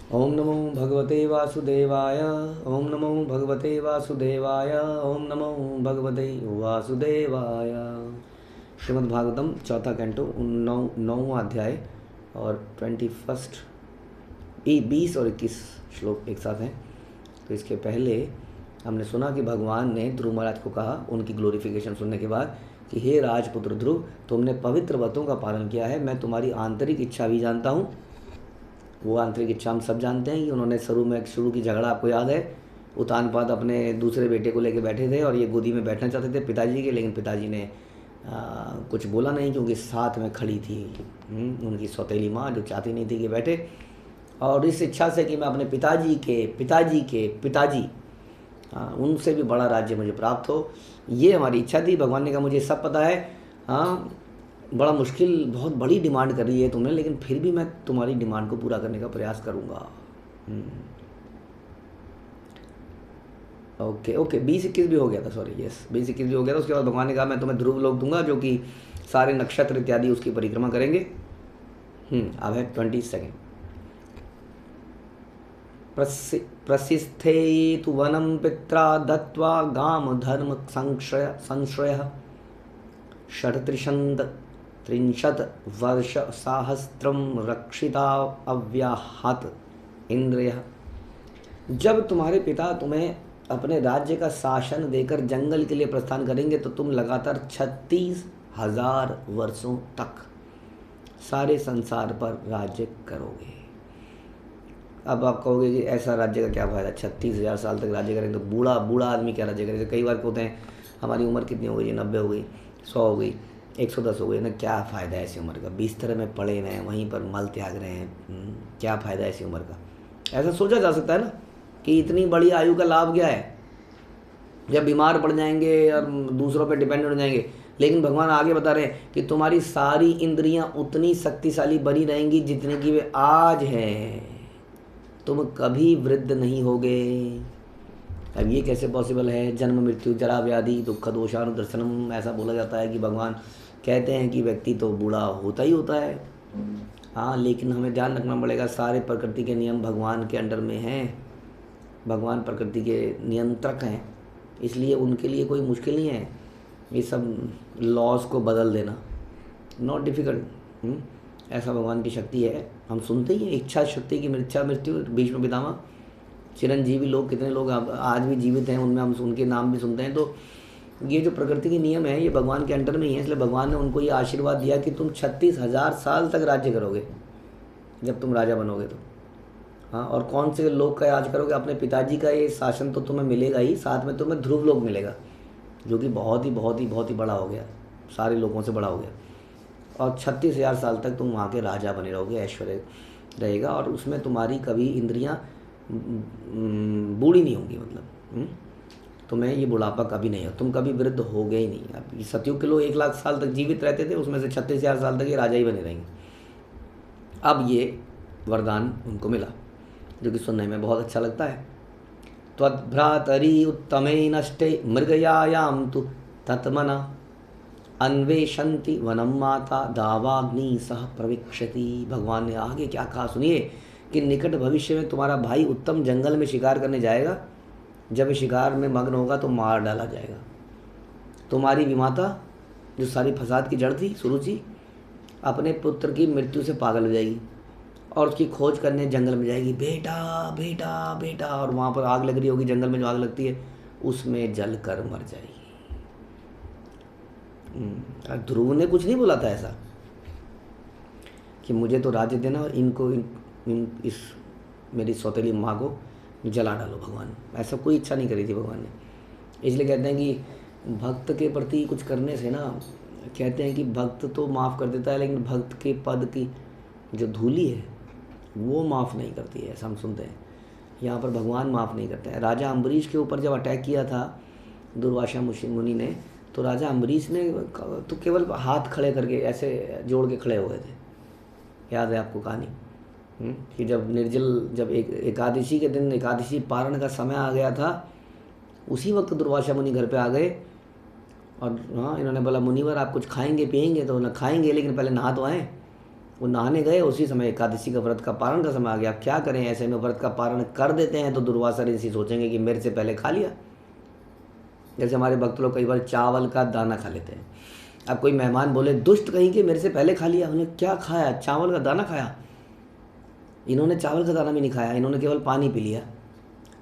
ओम नमो भगवते वासुदेवाय। ओम नमो भगवते वासुदेवाय। ओम नमो भगवते वासुदेवाय। श्रीमद् भागवतम चौथा कैंटो नौवां अध्याय और 21 20 और 21 श्लोक एक साथ हैं। तो इसके पहले हमने सुना कि भगवान ने ध्रुव महाराज को कहा उनकी ग्लोरिफिकेशन सुनने के बाद कि हे राजपुत्र ध्रुव, तुमने पवित्र व्रतों का पालन किया है, मैं तुम्हारी आंतरिक इच्छा भी जानता हूँ। वो आंतरिक इच्छा हम सब जानते हैं कि उन्होंने शुरू की झगड़ा आपको याद है। उतानपाद अपने दूसरे बेटे को लेकर बैठे थे और ये गोदी में बैठना चाहते थे पिताजी के, लेकिन पिताजी ने कुछ बोला नहीं क्योंकि साथ में खड़ी थी उनकी सौतेली माँ जो चाहती नहीं थी कि बैठे। और इस इच्छा से कि मैं अपने पिताजी उनसे भी बड़ा राज्य मुझे प्राप्त हो, ये हमारी इच्छा थी। भगवान ने कहा मुझे सब पता है, हाँ बड़ा मुश्किल, बहुत बड़ी डिमांड कर रही है तुमने, लेकिन फिर भी मैं तुम्हारी डिमांड को पूरा करने का प्रयास करूँगा। ओके ओके 20-21 भी हो गया था, सॉरी यस 20-21 भी हो गया था। उसके बाद भगवान ने कहा मैं तुम्हें ध्रुव लोक दूंगा जो कि सारे नक्षत्र इत्यादि उसकी परिक्रमा करेंगे। अब है 22। प्रसिस्थे तु वनम पित्रा दत्वा गाम धर्म संश्रय षट्त्रिशंद 30 वर्ष साहस्त्रम रक्षिता अव्याहत इंद्रिय। जब तुम्हारे पिता तुम्हें अपने राज्य का शासन देकर जंगल के लिए प्रस्थान करेंगे तो तुम लगातार 36,000 वर्षों तक सारे संसार पर राज्य करोगे। अब आप कहोगे कि ऐसा राज्य का क्या फ़ायदा, 36,000 साल तक राज्य करेंगे तो बूढ़ा बूढ़ा आदमी क्या राज्य करेगा। कई बार कहते हैं हमारी उम्र कितनी हो गई, 90 हो गई, 100 हो गई, 110 हो गई ना, क्या फ़ायदा है ऐसी उम्र का, बिस्तर में पड़े रहें वहीं पर मल त्याग रहे हैं, क्या फ़ायदा है ऐसी उम्र का। ऐसा सोचा जा सकता है ना कि इतनी बड़ी आयु का लाभ क्या है, जब बीमार पड़ जाएंगे और दूसरों पर डिपेंडेंट हो जाएंगे। लेकिन भगवान आगे बता रहे हैं कि तुम्हारी सारी इंद्रियां उतनी शक्तिशाली बनी रहेंगी जितनी कि वे आज हैं, तुम कभी वृद्ध नहीं होगे। अब ये कैसे पॉसिबल है, जन्म मृत्यु जरा व्याधि दुख दोषानुदर्शनम, ऐसा बोला जाता है कि भगवान कहते हैं कि व्यक्ति तो बूढ़ा होता ही होता है। हाँ, लेकिन हमें ध्यान रखना पड़ेगा सारे प्रकृति के नियम भगवान के अंडर में हैं, भगवान प्रकृति के नियंत्रक हैं, इसलिए उनके लिए कोई मुश्किल नहीं है ये सब लॉज को बदल देना, नॉट डिफ़िकल्ट। ऐसा भगवान की शक्ति है। हम सुनते ही हैं इच्छा शक्ति की इच्छा मृत्यु, भीष्म पितामह, चिरंजीवी लोग, कितने लोग आज भी जीवित हैं, उनमें हम उनके नाम भी सुनते हैं। तो ये जो प्रकृति के नियम है ये भगवान के अंडर में ही है, इसलिए भगवान ने उनको ये आशीर्वाद दिया कि तुम 36,000 साल तक राज्य करोगे जब तुम राजा बनोगे तो। हाँ, और कौन से लोग का राज करोगे, अपने पिताजी का ये शासन तो तुम्हें मिलेगा ही, साथ में तुम्हें ध्रुव लोक मिलेगा जो कि बहुत ही बड़ा हो गया, सारे लोगों से बड़ा हो गया। और 36,000 साल तक तुम वहाँ के राजा बने रहोगे, ऐश्वर्य रहेगा, और उसमें तुम्हारी कभी इंद्रियाँ बूढ़ी नहीं होंगी, मतलब तुम्हें ये बुढ़ापा कभी नहीं हो, तुम कभी वृद्ध हो गए ही नहीं। अब सतयुग के लोग 1 लाख साल तक जीवित रहते थे, उसमें से 36,000 साल तक ये राजा ही बने रहेंगे। अब ये वरदान उनको मिला जो कि सुनने में बहुत अच्छा लगता है। त्वद्भ्रातरि उत्तमे नष्टे मृगयायाम तु तत्मना अन्वेषन्ति वनम माता दावाग्नि सह प्रविक्षति। भगवान ने आगे क्या कहा सुनिए कि निकट भविष्य में तुम्हारा भाई उत्तम जंगल में शिकार करने जाएगा, जब शिकार में मग्न होगा तो मार डाला जाएगा। तुम्हारी विमाता जो सारी फसाद की जड़ थी सुरुचि, अपने पुत्र की मृत्यु से पागल हो जाएगी और उसकी खोज करने जंगल में जाएगी, बेटा बेटा बेटा, और वहाँ पर आग लग रही होगी, जंगल में जो आग लगती है उसमें जल कर मर जाएगी। ध्रुव ने कुछ नहीं बोला था ऐसा कि मुझे तो राज्य देना और इनको इस मेरी सौतेली माँ को जला डालो। भगवान ऐसा कोई इच्छा नहीं करी थी भगवान ने। इसलिए कहते हैं कि भक्त के प्रति कुछ करने से ना, कहते हैं कि भक्त तो माफ़ कर देता है लेकिन भक्त के पद की जो धूली है वो माफ़ नहीं करती है, ऐसा हम सुनते हैं। यहाँ पर भगवान माफ़ नहीं करते हैं। राजा अम्बरीश के ऊपर जब अटैक किया था दुर्वासा मुनि ने, तो राजा अम्बरीश ने तो केवल हाथ खड़े करके ऐसे जोड़ के खड़े हुए थे, याद है आपको कहानी कि जब एकादशी के दिन एकादशी पारण का समय आ गया था, उसी वक्त दुर्वासा मुनि घर पे आ गए और हाँ इन्होंने बोला मुनिवर आप कुछ खाएंगे पिएंगे, तो उन्हें खाएंगे लेकिन पहले नहा तो आएँ। वो नहाने गए, उसी समय एकादशी का व्रत का पारण का समय आ गया। क्या करें, ऐसे में व्रत का पारण कर देते हैं तो दुर्वासा ऋषि सोचेंगे कि मेरे से पहले खा लिया। जैसे हमारे भक्त लोग कई बार चावल का दाना खा लेते हैं। अब कोई मेहमान बोले दुष्ट कहीं के, मेरे से पहले खा लिया। उन्हें क्या खाया? चावल का दाना खाया। इन्होंने चावल का दाना भी नहीं खाया, इन्होंने केवल पानी पी लिया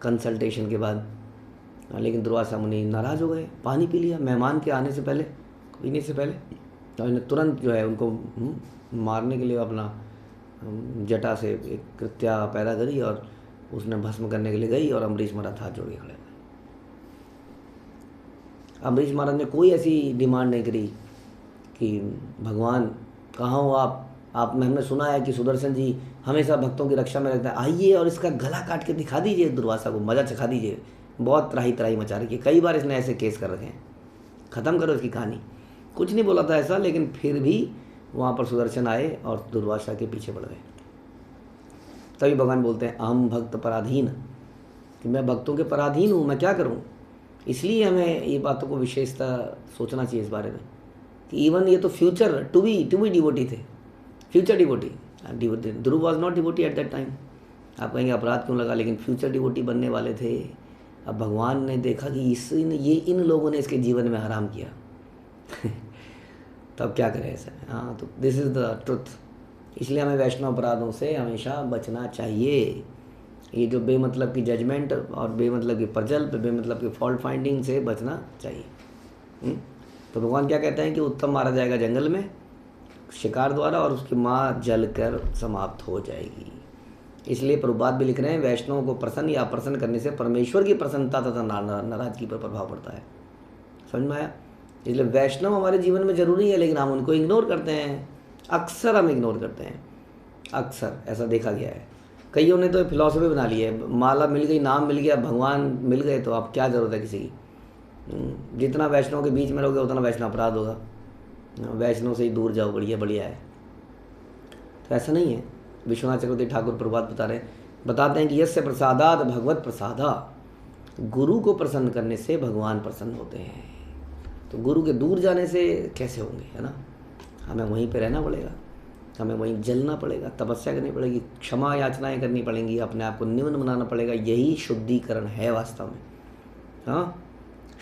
कंसल्टेशन के बाद। लेकिन दुर्वासा मुनि नाराज़ हो गए, पानी पी लिया मेहमान के आने से पहले, पीने से पहले। तो इन्हें तुरंत जो है उनको मारने के लिए अपना जटा से एक कृत्या पैदा करी और उसने भस्म करने के लिए गई, और अम्बरीश महाराज हाथ जोड़ के खड़े। अम्बरीश महाराज ने कोई ऐसी डिमांड नहीं करी कि भगवान कहाँ हो आप हमने सुना है कि सुदर्शन जी हमेशा भक्तों की रक्षा में रहता है, आइए और इसका गला काट के दिखा दीजिए, दुर्वासा को मजा चखा दीजिए। बहुत त्राही त्राही मचा रखी है, कई बार इसने ऐसे केस कर रखे हैं, ख़त्म करो इसकी कहानी। कुछ नहीं बोला था ऐसा, लेकिन फिर भी वहाँ पर सुदर्शन आए और दुर्वासा के पीछे बढ़ गए। तभी भगवान बोलते हैं अहम भक्त पराधीन, कि मैं भक्तों के पराधीन हूँ, मैं क्या करूँ। इसलिए हमें ये बातों को विशेषता सोचना चाहिए इस बारे में कि इवन ये तो फ्यूचर टू बी डिवोटी थे, future devotee. Dhruv was not devotee at that time. आप कहेंगे अपराध क्यों लगा, लेकिन फ्यूचर डिवोटी बनने वाले थे। अब भगवान ने देखा कि इन लोगों ने इसके जीवन में हराम किया तो अब क्या करें ऐसा। हाँ, तो दिस इज़ द ट्रुथ। इसलिए हमें वैष्णव अपराधों से हमेशा बचना चाहिए। ये जो बेमतलब की जजमेंट और बेमतलब की प्रजल्प, बेमतलब की फॉल्ट फाइंडिंग से बचना चाहिए। तो भगवान क्या कहते हैं कि उत्तम मारा जाएगा जंगल में शिकार द्वारा, और उसकी माँ जल कर समाप्त हो जाएगी। इसलिए प्रभुपाद भी लिख रहे हैं वैष्णवों को प्रसन्न या अप्रसन्न करने से परमेश्वर की प्रसन्नता तथा नाराजगी पर प्रभाव पड़ता है। समझ में आया? इसलिए वैष्णव हमारे जीवन में जरूरी है, लेकिन हम उनको इग्नोर करते हैं। अक्सर हम इग्नोर करते हैं, अक्सर ऐसा देखा गया है। कईयों ने तो फिलॉसफी बना ली है, माला मिल गई, नाम मिल गया, भगवान मिल गए, तो अब क्या ज़रूरत है किसी की। जितना वैष्णव के बीच में रहोगे उतना वैष्णव अपराध होगा। वैष्णव से ही दूर जाओ, बढ़िया है। तो ऐसा नहीं है। विश्वनाथ चक्रवर्ती ठाकुर प्रभात बताते हैं कि यस्य प्रसादात भगवत प्रसादा, गुरु को प्रसन्न करने से भगवान प्रसन्न होते हैं। तो गुरु के दूर जाने से कैसे होंगे, है ना। हमें वहीं पे रहना पड़ेगा, हमें वहीं जलना पड़ेगा, तपस्या करनी पड़ेगी, क्षमा याचनाएं करनी पड़ेंगी, अपने आप को निम्न बनाना पड़ेगा। यही शुद्धिकरण है वास्तव में। हाँ,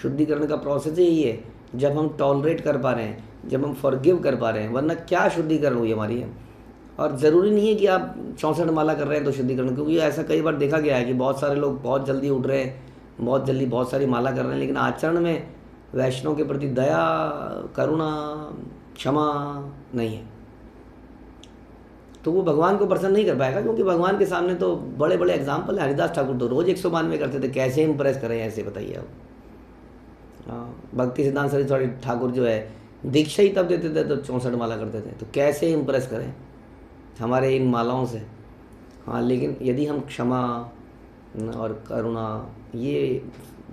शुद्धिकरण का प्रोसेस यही है। जब हम टॉलरेट कर पा रहे हैं, जब हम फॉरगिव कर पा रहे हैं, वरना क्या शुद्धिकरण हुई हमारी है। और ज़रूरी नहीं है कि आप 64 माला कर रहे हैं तो शुद्धिकरण, क्योंकि ऐसा कई बार देखा गया है कि बहुत सारे लोग बहुत जल्दी उठ रहे हैं, बहुत जल्दी बहुत सारी माला कर रहे हैं, लेकिन आचरण में वैष्णव के प्रति दया, करुणा, क्षमा नहीं है, तो वो भगवान को प्रसन्न नहीं कर पाएगा। क्योंकि भगवान के सामने तो बड़े बड़े एग्जाम्पल हैं। हरिदास ठाकुर तो रोज़ 192 करते थे, कैसे इम्प्रेस करें ऐसे, बताइए आप। भक्ति सिद्धांत सरस्वती ठाकुर जो है दीक्षा ही तब देते थे तो 64 माला करते थे, तो कैसे इम्प्रेस करें हमारे इन मालाओं से। हाँ, लेकिन यदि हम क्षमा और करुणा ये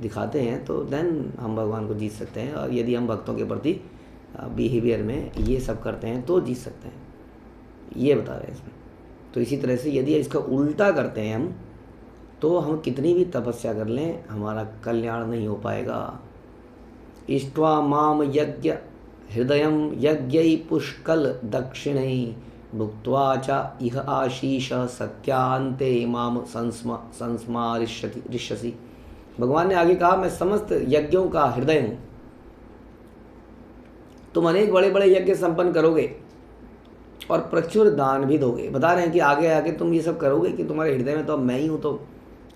दिखाते हैं तो देन हम भगवान को जीत सकते हैं। और यदि हम भक्तों के प्रति बिहेवियर में ये सब करते हैं तो जीत सकते हैं, ये बता रहे हैं इसमें। तो इसी तरह से यदि इसका उल्टा करते हैं हम, तो हम कितनी भी तपस्या कर लें हमारा कल्याण नहीं हो पाएगा। इष्ट्वा माम यज्ञ हृदयम यज्ञ पुष्कल दक्षिणै भुक्त्वा च इह आशीष सत्यांते माम संस्मारिष्यसि। भगवान ने आगे कहा, मैं समस्त यज्ञों का हृदय हूँ। तुम अनेक बड़े बड़े यज्ञ संपन्न करोगे और प्रचुर दान भी दोगे। बता रहे हैं कि आगे आगे तुम ये सब करोगे कि तुम्हारे हृदय में तो अब मैं ही हूँ। तो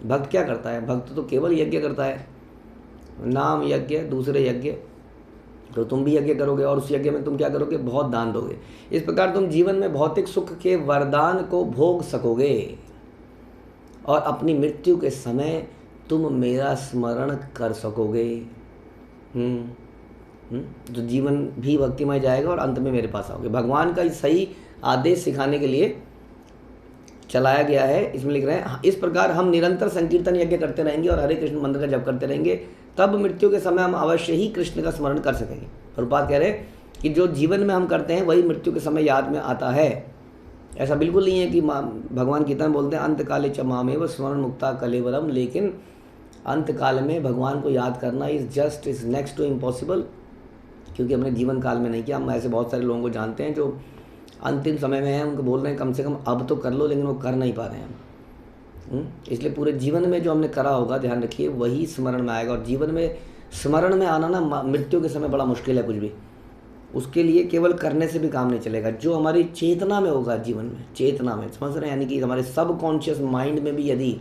भक्त क्या करता है? भक्त तो केवल यज्ञ करता है, नाम यज्ञ, दूसरे यज्ञ। तो तुम भी यज्ञ करोगे और उस यज्ञ में तुम क्या करोगे? बहुत दान दोगे। इस प्रकार तुम जीवन में भौतिक सुख के वरदान को भोग सकोगे और अपनी मृत्यु के समय तुम मेरा स्मरण कर सकोगे। तो जीवन भी भक्तिमय जाएगा और अंत में मेरे पास आओगे। भगवान का सही आदेश सिखाने के लिए चलाया गया है। इसमें लिख रहे हैं, इस प्रकार हम निरंतर संकीर्तन यज्ञ करते रहेंगे और हरे कृष्ण मंत्र का जप करते रहेंगे, तब मृत्यु के समय हम अवश्य ही कृष्ण का स्मरण कर सकेंगे। प्रभुपाद कह रहे हैं कि जो जीवन में हम करते हैं वही मृत्यु के समय याद में आता है। ऐसा बिल्कुल नहीं है कि भगवान कीर्तन बोलते हैं अंत काले च मामेव स्मरण मुक्ता कलेवरम, लेकिन अंत काल में भगवान को याद करना इज़ नेक्स्ट टू इम्पॉसिबल, क्योंकि हमने जीवन काल में नहीं किया। हम ऐसे बहुत सारे लोगों को जानते हैं जो अंतिम समय में हैं, उनको बोल रहे हैं कम से कम अब तो कर लो, लेकिन वो कर नहीं पा रहे हैं। इसलिए पूरे जीवन में जो हमने करा होगा, ध्यान रखिए, वही स्मरण में आएगा। और जीवन में स्मरण में आना ना मृत्यु के समय बड़ा मुश्किल है कुछ भी। उसके लिए केवल करने से भी काम नहीं चलेगा। जो हमारी चेतना में होगा, जीवन में चेतना में, समझ रहे हैं, यानी कि हमारे सब कॉन्शियस माइंड में भी यदि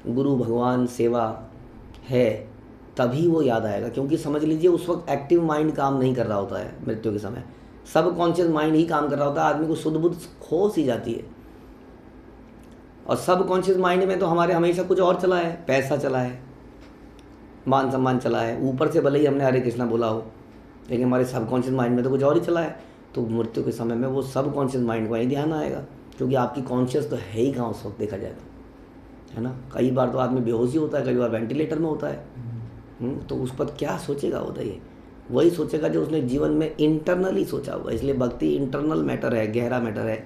गुरु भगवान सेवा है तभी वो याद आएगा। क्योंकि समझ लीजिए उस वक्त एक्टिव माइंड काम नहीं कर रहा होता है मृत्यु के समय, सब कॉन्शियस माइंड ही काम कर रहा होता है। आदमी को शुद्ध बुद्ध खो सी जाती है। और सब कॉन्शियस माइंड में तो हमारे हमेशा कुछ और चला है, पैसा चला है, मान सम्मान चला है, ऊपर से भले ही हमने हरे कृष्णा बोला हो, लेकिन हमारे सब कॉन्शियस माइंड में तो कुछ और ही चला है। तो मृत्यु के समय में वो सब कॉन्शियस माइंड को ही ध्यान आएगा, क्योंकि आपकी कॉन्शियस तो है ही कहाँ उस वक्त देखा जाए तो, है ना। कई बार तो आदमी बेहोश ही होता है, कई बार वेंटिलेटर में होता है। तो उस पर क्या सोचेगा, बताइए। वही सोचेगा जो उसने जीवन में इंटरनली सोचा होगा। इसलिए भक्ति इंटरनल मैटर है, गहरा मैटर है।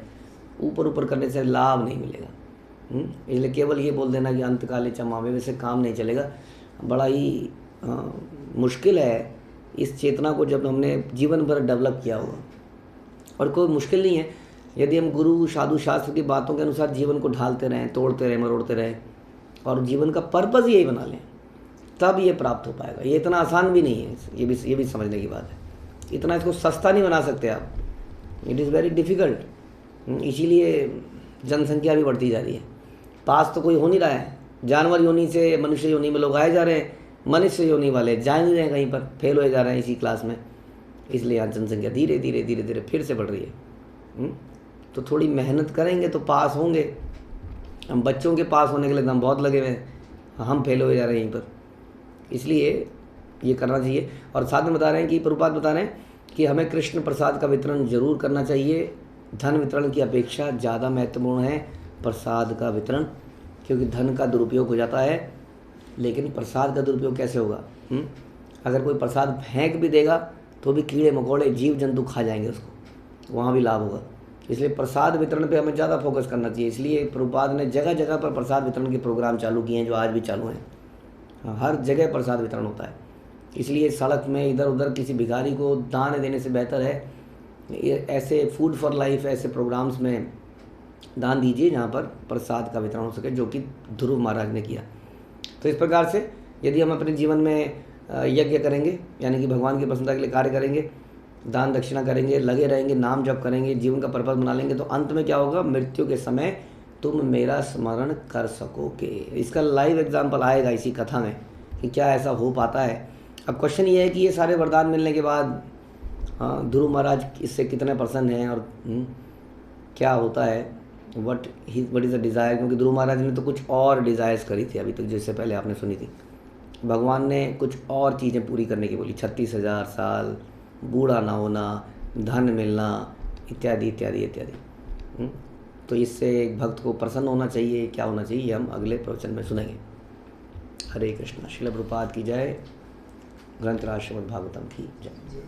ऊपर ऊपर करने से लाभ नहीं मिलेगा। इसलिए केवल ये बोल देना कि अंतकाले चमावे, वैसे काम नहीं चलेगा। बड़ा ही मुश्किल है इस चेतना को जब हमने जीवन भर डेवलप किया होगा। और कोई मुश्किल नहीं है यदि हम गुरु साधु शास्त्र की बातों के अनुसार जीवन को ढालते रहें, तोड़ते रहें, मरोड़ते रहें, और जीवन का पर्पज़ यही बना लें, तब ये प्राप्त हो पाएगा। ये इतना आसान भी नहीं है, ये भी समझने की बात है। इतना इसको सस्ता नहीं बना सकते आप, इट इज़ वेरी डिफ़िकल्ट। इसीलिए जनसंख्या भी बढ़ती जा रही है। पास तो कोई हो नहीं रहा है। जानवर योनि से मनुष्य योनि में लोग आए जा रहे हैं, मनुष्य योनि वाले जा नहीं रहे हैं, कहीं पर फेल हो जा रहे हैं इसी क्लास में। इसलिए यहाँ जनसंख्या धीरे धीरे फिर से बढ़ रही है। तो थोड़ी मेहनत करेंगे तो पास होंगे। हम बच्चों के पास होने के लिए हम बहुत लगे हुए हैं, हम फेल हो जा रहे हैं यहीं पर। इसलिए ये करना चाहिए। और साथ में बता रहे हैं कि प्रभुपाद बता रहे हैं कि हमें कृष्ण प्रसाद का वितरण जरूर करना चाहिए। धन वितरण की अपेक्षा ज़्यादा महत्वपूर्ण है प्रसाद का वितरण, क्योंकि धन का दुरुपयोग हो जाता है, लेकिन प्रसाद का दुरुपयोग कैसे होगा? अगर कोई प्रसाद फेंक भी देगा तो भी कीड़े मकोड़े जीव जंतु खा जाएंगे उसको, वहाँ भी लाभ होगा। इसलिए प्रसाद वितरण पे हमें ज़्यादा फोकस करना चाहिए। इसलिए प्रभुपाद ने जगह जगह पर प्रसाद वितरण के प्रोग्राम चालू किए हैं, जो आज भी चालू हैं। हर जगह प्रसाद वितरण होता है। इसलिए सड़क में इधर उधर किसी भिखारी को दान देने से बेहतर है ऐसे फूड फॉर लाइफ ऐसे प्रोग्राम्स में दान दीजिए जहाँ पर प्रसाद का वितरण हो सके, जो कि ध्रुव महाराज ने किया। तो इस प्रकार से यदि हम अपने जीवन में यज्ञ करेंगे, यानी कि भगवान की प्रसन्नता के लिए कार्य करेंगे, दान दक्षिणा करेंगे, लगे रहेंगे, नाम जप करेंगे, जीवन का पर्पस बना लेंगे, तो अंत में क्या होगा? मृत्यु के समय तुम मेरा स्मरण कर सकोगे। इसका लाइव एग्जाम्पल आएगा इसी कथा में कि क्या ऐसा हो पाता है। अब क्वेश्चन ये है कि ये सारे वरदान मिलने के बाद ध्रुव महाराज इससे कितने प्रसन्न हैं और क्या होता है, वट इज़ द डिज़ायर। क्योंकि ध्रुव महाराज ने तो कुछ और डिज़ायर्स करी थी अभी तक, जिससे पहले आपने सुनी थी। भगवान ने कुछ और चीज़ें पूरी करने की बोली, 36,000 साल, बूढ़ा ना होना, धन मिलना, इत्यादि इत्यादि इत्यादि। तो इससे एक भक्त को प्रसन्न होना चाहिए। क्या होना चाहिए, हम अगले प्रवचन में सुनेंगे। हरे कृष्णा। श्रील प्रभुपाद की जय। ग्रंथराज श्रीमद् भागवतम की जय।